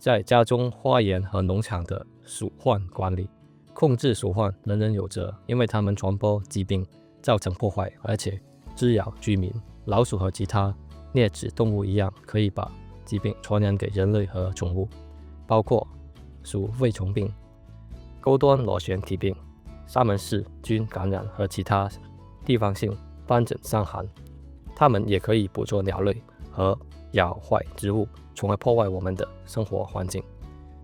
在家中、花园和农场的鼠患管理，控制鼠患人人有责，因为它们传播疾病，造成破坏，而且滋扰居民。老鼠和其他啮齿动物一样，可以把疾病传染给人类和宠物，包括鼠肺虫病、钩端螺旋体病、沙门氏菌感染和其他地方性斑疹伤寒。它们也可以捕捉鸟类和咬坏植物，从而破坏我们的生活环境。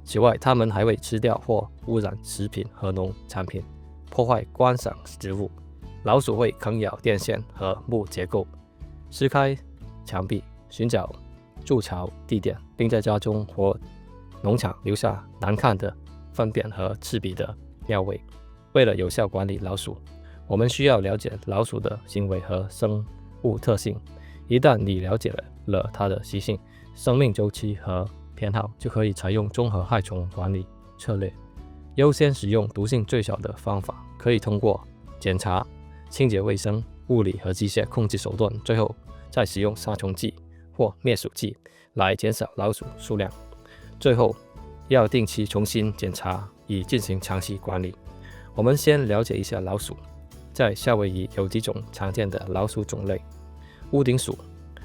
此外，它们还会吃掉或污染食品和农产品，破坏观赏植物。老鼠会啃咬电线和木结构，撕开墙壁，寻找筑巢地点，并在家中或农场留下难看的粪便和刺鼻的尿味。为了有效管理老鼠，我们需要了解老鼠的行为和生物特性。一旦你了解了它的习性、生命周期和偏好，就可以采用综合害虫管理策略，优先使用毒性最小的方法。可以通过检查、清洁卫生、物理和机械控制手段，最后再使用杀虫剂或灭鼠剂来减少老鼠数量。最后要定期重新检查，以进行长期管理。我们先了解一下老鼠。在夏威夷有几种常见的老鼠种类。屋顶鼠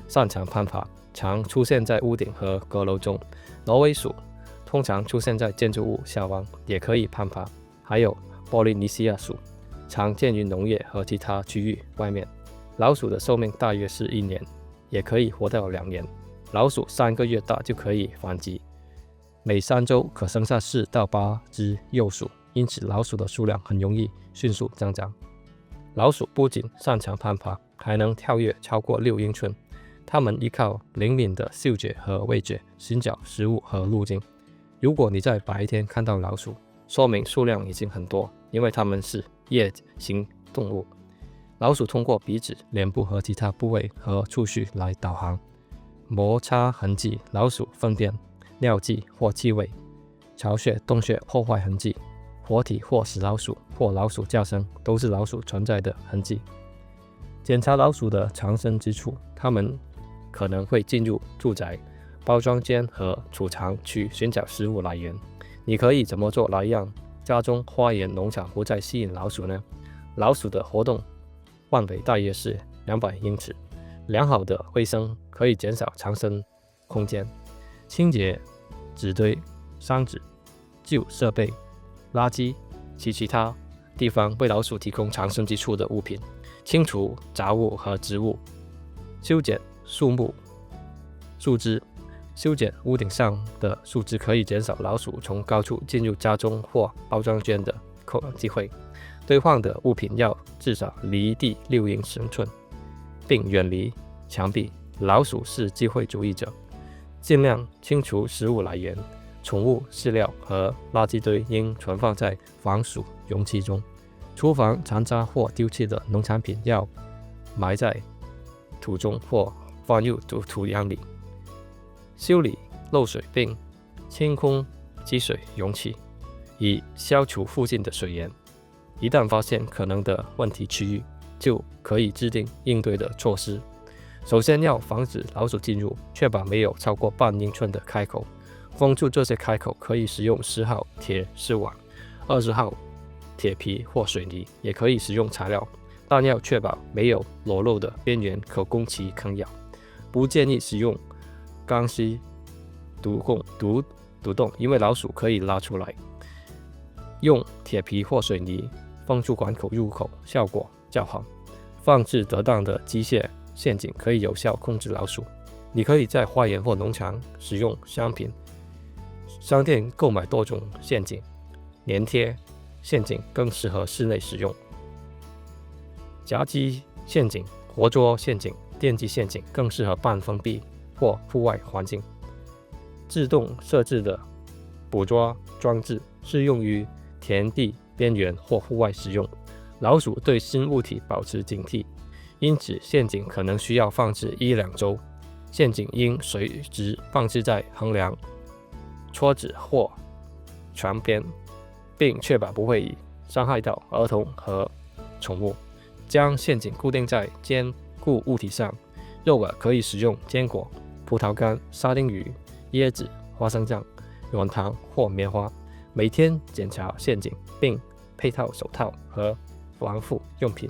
擅长攀爬，常出现在屋顶和阁楼中。挪威鼠通常出现在建筑物下方，也可以攀爬。还有波利尼西亚鼠，常见于农业和其他区域外面。老鼠的寿命大约是1年，也可以活到2年。老鼠3个月大就可以繁殖，每3周可生下4到8只幼鼠，因此老鼠的数量很容易迅速增长。老鼠不仅擅长攀爬，还能跳跃超过6英寸。它们依靠灵敏的嗅觉和味觉寻找食物和路径。如果你在白天看到老鼠，说明数量已经很多，因为它们是夜行动物。老鼠通过鼻子、脸部和其他部位和触须来导航。摩擦痕迹、老鼠粪便、尿迹或气味、巢穴、洞穴破坏痕迹、活体或死老鼠或老鼠叫声，都是老鼠存在的痕迹。检查老鼠的藏身之处，它们可能会进入住宅、包装间和储藏区寻找食物来源。你可以怎么做来让家中、花园、农场不再吸引老鼠呢？老鼠的活动范围大约是200英尺。良好的卫生可以减少藏身空间。清洁纸堆、箱子、旧设备、垃圾及其他地方为老鼠提供藏身之处的物品。清除杂物和植物。修剪树木、树枝。修剪屋顶上的树枝可以减少老鼠从高处进入家中或包装间的机会。堆放的物品要至少离地6英寸，并远离墙壁。老鼠是机会主义者，尽量清除食物来源。宠物饲料和垃圾堆应存放在防鼠容器中。厨房残渣或丢弃的农产品要埋在土中或放入土壤里。修理漏水并清空积水容器，以消除附近的水源。一旦发现可能的问题区域，就可以制定应对的措施。首先要防止老鼠进入，确保没有超过半英寸的开口。封住这些开口可以使用10号铁丝网、20号铁皮或水泥，也可以使用材料，但要确保没有裸露的边缘可供其啃咬。不建议使用钢丝毒洞，因为老鼠可以拉出来。用铁皮或水泥封住管口入口，效果较好。放置得当的机械陷阱可以有效控制老鼠。你可以在花园或农场使用商店购买多种陷阱。粘贴陷阱更适合室内使用。夹击陷阱、活捉陷阱、电击陷阱更适合半封闭或户外环境。自动设置的捕捉装置适用于田地边缘或户外使用。老鼠对新物体保持警惕，因此陷阱可能需要放置1-2周。陷阱应垂直放置在横梁、桌子或墙边，并确保不会伤害到儿童和宠物。将陷阱固定在坚固物体上。肉饵可以使用坚果、葡萄干、沙丁鱼、椰子、花生酱。软糖或棉花，每天检查陷阱，并配套手套和防护用品。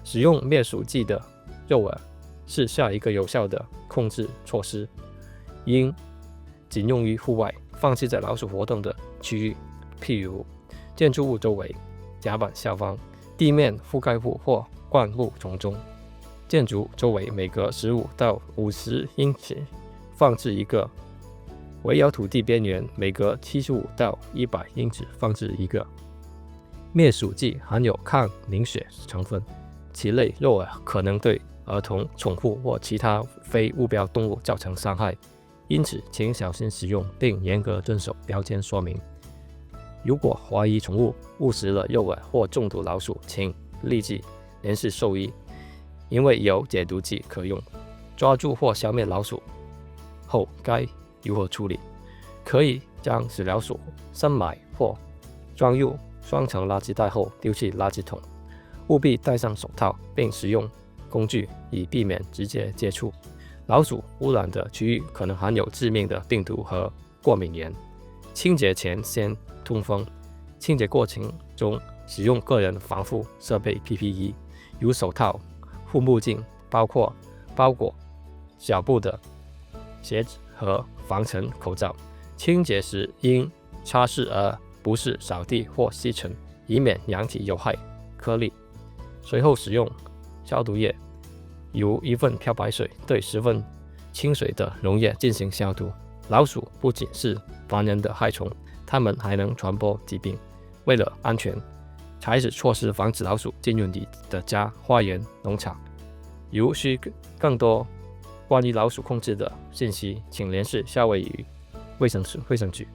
使用灭鼠剂的诱饵是下一个有效的控制措施，应仅用于户外，放置在老鼠活动的区域，譬如建筑物周围、甲板下方、地面覆盖物或灌木丛中。建筑周围每隔15到50英尺放置一个，围绕土地边缘每隔75到100英尺放置一个。灭鼠剂含有抗凝血成分，其类诱饵可能对儿童、宠物或其他非目标动物造成伤害，因此请小心使用并严格遵守标签说明。如果怀疑宠物误食了诱饵或中毒老鼠，请立即联系兽医，因为有解毒剂可用。抓住或消灭老鼠后该如何处理？可以将死老鼠深埋或装入双层垃圾袋后丢弃垃圾桶。务必戴上手套，并使用工具以避免直接接触。老鼠污染的区域可能含有致命的病毒和过敏源。清洁前先通风。清洁过程中使用个人防护设备 PPE， 如手套、护目镜，包裹小布的鞋子和防尘口罩。清洁时应擦拭而不是扫地或吸尘，以免扬起有害颗粒。随后使用消毒液，如1份漂白水对10份清水的溶液进行消毒。老鼠不仅是烦人的害虫，它们还能传播疾病。为了安全，采取措施防止老鼠进入你的家、花园、农场。如需更多关于老鼠控制的信息，请联系夏威夷卫生局。